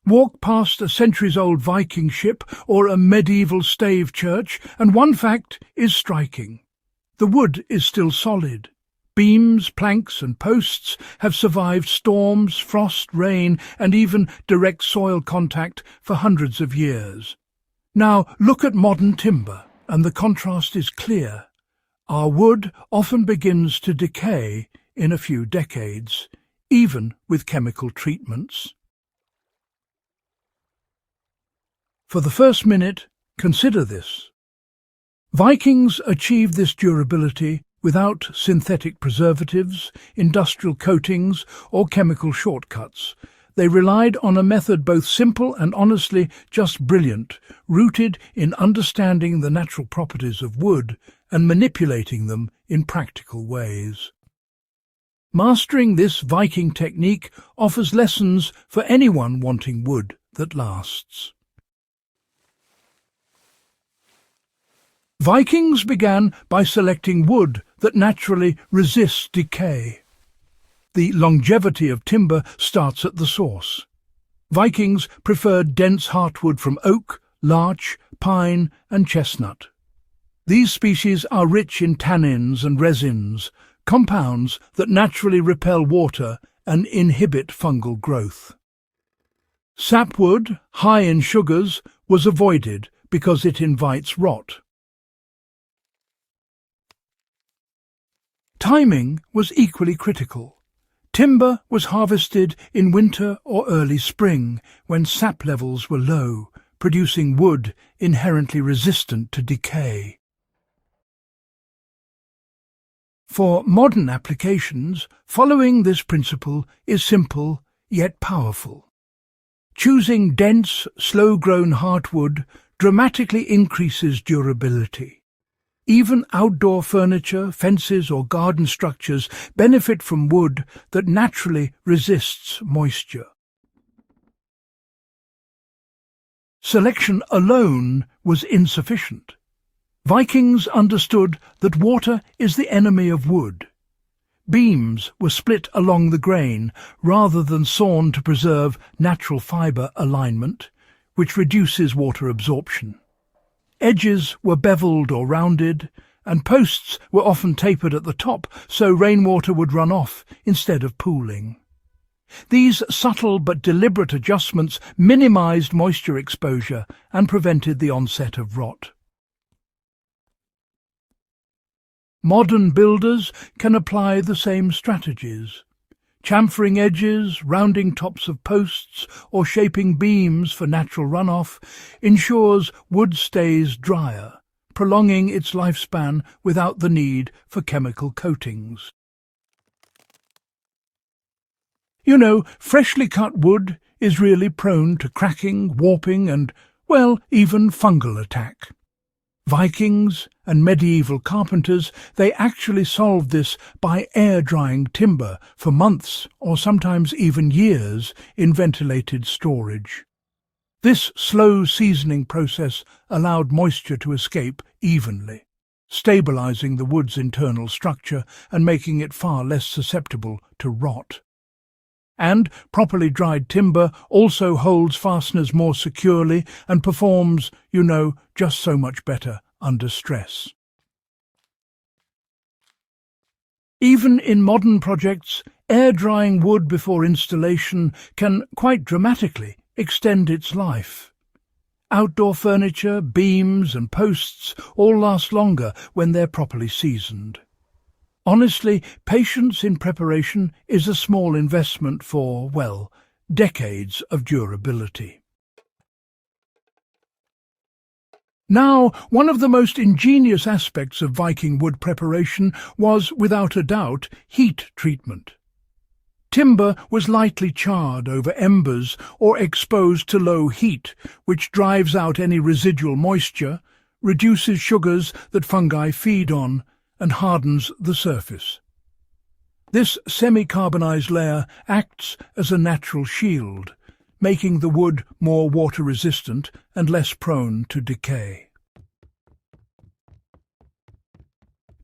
Walk past a centuries-old Viking ship or a medieval stave church, and one fact is striking. The wood is still solid. Beams, planks and posts have survived storms, frost, rain and even direct soil contact for hundreds of years. Now look at modern timber, and the contrast is clear. Our wood often begins to decay in a few decades, even with chemical treatments. For the first minute, consider this. Vikings achieved this durability without synthetic preservatives, industrial coatings, or chemical shortcuts. They relied on a method both simple and honestly just brilliant, rooted in understanding the natural properties of wood and manipulating them in practical ways. Mastering this Viking technique offers lessons for anyone wanting wood that lasts. Vikings began by selecting wood that naturally resists decay. The longevity of timber starts at the source. Vikings preferred dense heartwood from oak, larch, pine and chestnut. These species are rich in tannins and resins, compounds that naturally repel water and inhibit fungal growth. Sapwood, high in sugars, was avoided because it invites rot. Timing was equally critical. Timber was harvested in winter or early spring, when sap levels were low, producing wood inherently resistant to decay. For modern applications, following this principle is simple yet powerful. Choosing dense, slow-grown heartwood dramatically increases durability. Even outdoor furniture, fences or garden structures benefit from wood that naturally resists moisture. Selection alone was insufficient. Vikings understood that water is the enemy of wood. Beams were split along the grain rather than sawn to preserve natural fibre alignment, which reduces water absorption. Edges were beveled or rounded, and posts were often tapered at the top so rainwater would run off instead of pooling. These subtle but deliberate adjustments minimized moisture exposure and prevented the onset of rot. Modern builders can apply the same strategies. Chamfering edges, rounding tops of posts, or shaping beams for natural runoff ensures wood stays drier, prolonging its lifespan without the need for chemical coatings. You know, freshly cut wood is really prone to cracking, warping and, well, even fungal attack. Vikings and medieval carpenters, they actually solved this by air-drying timber for months or sometimes even years in ventilated storage. This slow seasoning process allowed moisture to escape evenly, stabilizing the wood's internal structure and making it far less susceptible to rot. And properly dried timber also holds fasteners more securely and performs, you know, just so much better under stress. Even in modern projects, air-drying wood before installation can quite dramatically extend its life. Outdoor furniture, beams and posts all last longer when they're properly seasoned. Honestly, patience in preparation is a small investment for, well, decades of durability. Now, one of the most ingenious aspects of Viking wood preparation was, without a doubt, heat treatment. Timber was lightly charred over embers or exposed to low heat, which drives out any residual moisture, reduces sugars that fungi feed on, and hardens the surface. This semi-carbonized layer acts as a natural shield, making the wood more water-resistant and less prone to decay.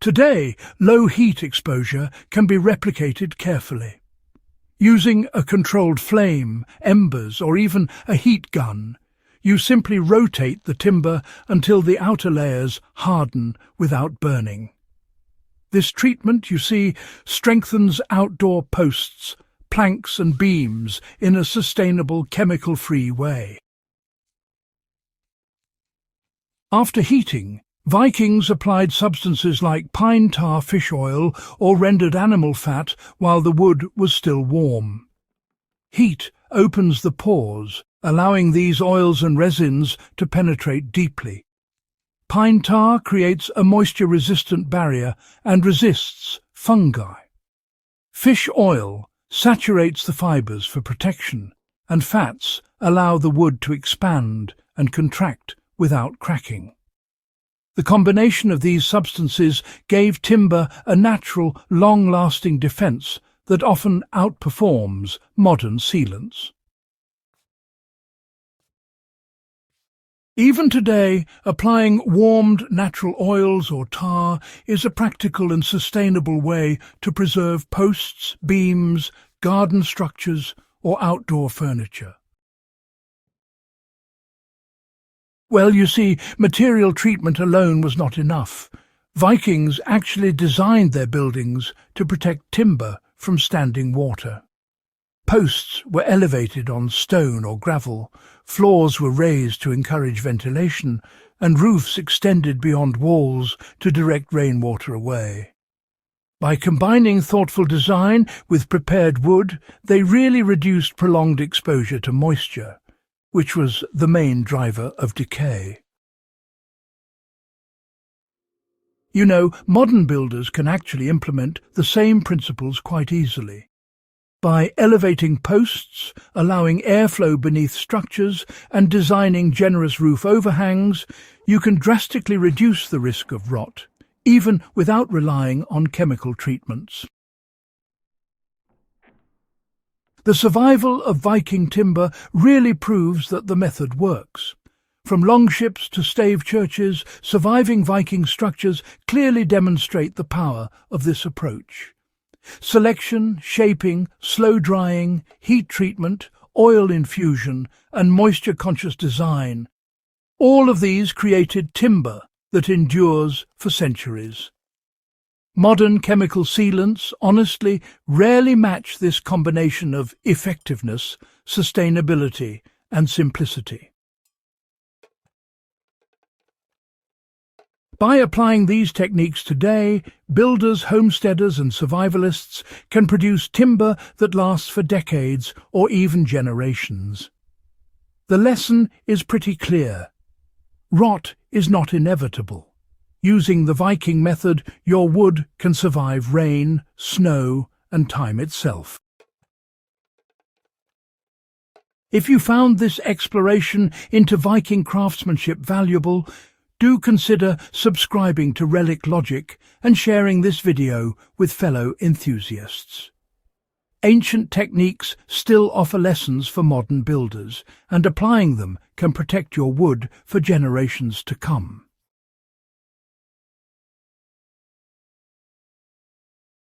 Today, low heat exposure can be replicated carefully. Using a controlled flame, embers, or even a heat gun, you simply rotate the timber until the outer layers harden without burning. This treatment, you see, strengthens outdoor posts, planks and beams in a sustainable, chemical-free way. After heating, Vikings applied substances like pine tar fish oil or rendered animal fat while the wood was still warm. Heat opens the pores, allowing these oils and resins to penetrate deeply. Pine tar creates a moisture-resistant barrier and resists fungi. Fish oil saturates the fibers for protection, and fats allow the wood to expand and contract without cracking. The combination of these substances gave timber a natural, long-lasting defense that often outperforms modern sealants. Even today, applying warmed natural oils or tar is a practical and sustainable way to preserve posts, beams, garden structures, or outdoor furniture. Well, you see, material treatment alone was not enough. Vikings actually designed their buildings to protect timber from standing water. Posts were elevated on stone or gravel, floors were raised to encourage ventilation, and roofs extended beyond walls to direct rainwater away. By combining thoughtful design with prepared wood, they really reduced prolonged exposure to moisture, which was the main driver of decay. You know, modern builders can actually implement the same principles quite easily. By elevating posts, allowing airflow beneath structures, and designing generous roof overhangs, you can drastically reduce the risk of rot, even without relying on chemical treatments. The survival of Viking timber really proves that the method works. From longships to stave churches, surviving Viking structures clearly demonstrate the power of this approach. Selection, shaping, slow drying, heat treatment, oil infusion, and moisture-conscious design, all of these created timber that endures for centuries. Modern chemical sealants, honestly, rarely match this combination of effectiveness, sustainability, and simplicity. By applying these techniques today, builders, homesteaders, and survivalists can produce timber that lasts for decades or even generations. The lesson is pretty clear. Rot is not inevitable. Using the Viking method, your wood can survive rain, snow, and time itself. If you found this exploration into Viking craftsmanship valuable, do consider subscribing to Relic Logic and sharing this video with fellow enthusiasts. Ancient techniques still offer lessons for modern builders, and applying them can protect your wood for generations to come.